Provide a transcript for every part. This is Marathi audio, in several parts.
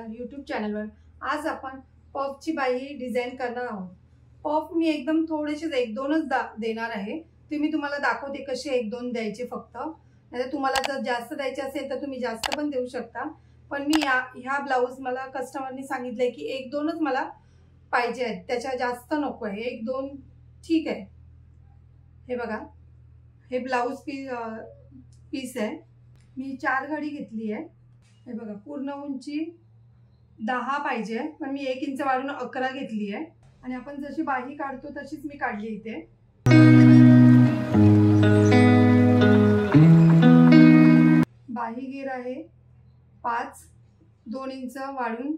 माझ्या यूट्यूब चॅनलवर। आज आपण पफची बाही डिझाईन करणार आहोत। पफ मी एकदम थोडेसेच एक दोनच देणार आहे। तुम्हाला दाखवते कसे एक दोन द्यायचे फक्त, नाहीतर तुम्हाला जर जास्त द्यायचे असेल तर तुम्ही जास्त पण देऊ शकता। पण मी ह्या ब्लाउज मला कस्टमरनी सांगितले की एक दोनच मला पाहिजे आहेत, त्याच्या जास्त नको आहे, एक दोन ठीक आहे। हे बघा, हे ब्लाउज पीस आहे। मी 4 घडी घेतली आहे। हे बघा, पूर्ण उंची 10 पाहिजे, पण मी 1 इंच वाढवून 11 घेतली आहे। आणि आपण जशी बाही काढतो तशीच मी काढली इथे। बाही घेर आहे 5, 2 इंच वाढून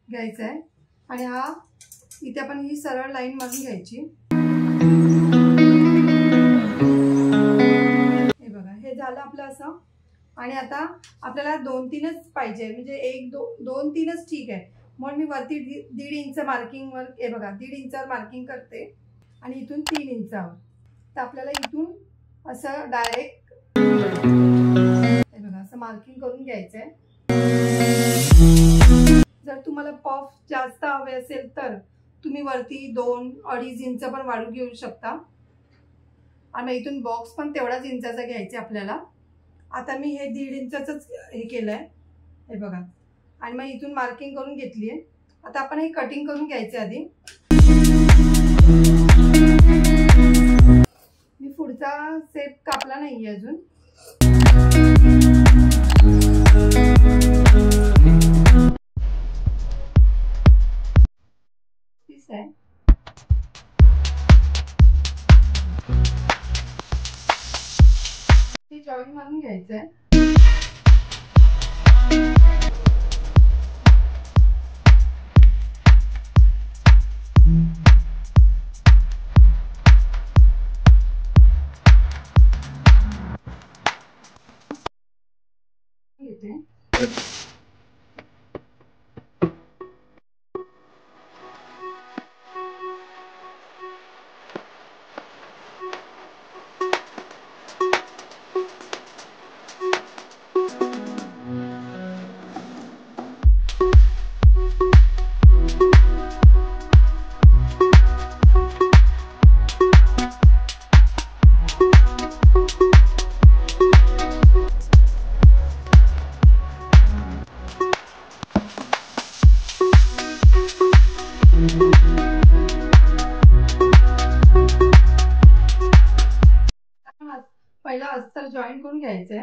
घ्यायचा आहे। आणि हा इथे आपण ही सरळ लाईन मारून घ्यायची। हे बघा, हे झालं आपलं असं। आणि आता आपल्याला 2-3च पाहिजे, म्हणजे 1 2 3च ठीक आहे। म्हणून मी वरती 1.5 इंच मार्किंग वर, हे बघा 1.5 इंचावर मार्किंग करते आणि इथून 3 इंचावर। तर आपल्याला इथून असं डायरेक्ट हे बघा असं मार्किंग करून घ्यायचंय। जर तुम्हाला पफ जास्त हवे असेल तर तुम्ही वरती 2-2.5 इंच पण वाढू घेऊ शकता। आणि इथून बॉक्स पण तेवढाच इंचाचा घ्यायचा आपल्याला। आता मी हे 1.5 इंचाचंच हे केलंय, हे बघा। आणि मग इथून मार्किंग करून घेतली आहे। आता आपण हे कटिंग करून घ्यायचं आधी। मी पुढचा शेप कापला नाहीये अजून। पीस आहे ते जॉईन मारून घ्यायचंय। पहिला अस्तर जॉईन करून घ्यायचंय।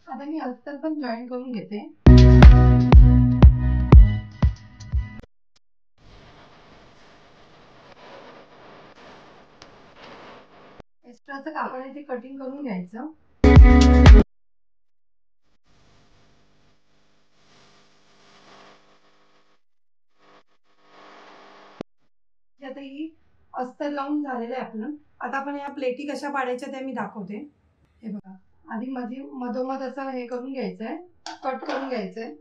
आता मी अस्तर पण जॉईन करून घेते। एक्स्ट्राचं कापड आहे ते कटिंग करून घ्यायचं। आता ही अस्तर लावून झालेलं आहे आपलं। आता आपण या प्लेटी कशा पाडायच्या ते मी दाखवते। हे बघा, आधी मध्ये मधोमध असं हे करून घ्यायचंय, कट करून घ्यायचंय।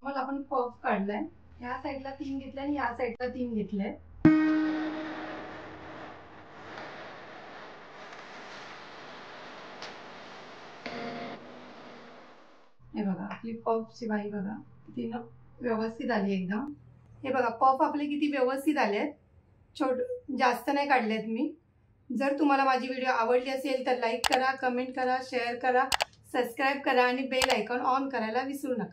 मग आपण पफ काढलाय, ह्या साईडला 3 घेतले आणि ह्या साईडला 3 घेतले। हे बघा, आपली पफची बाही बघा किती व्यवस्थित आली एकदम। हे बघा, पफ आपले किती व्यवस्थित आलेत, जास्त नाही काढलेत मी। जर तुम्हाला माझी व्हिडिओ आवडली असेल तर लाईक करा, कमेंट करा, शेअर करा, सबस्क्राईब करा आणि बेल आयकॉन ऑन करायला विसरू नका।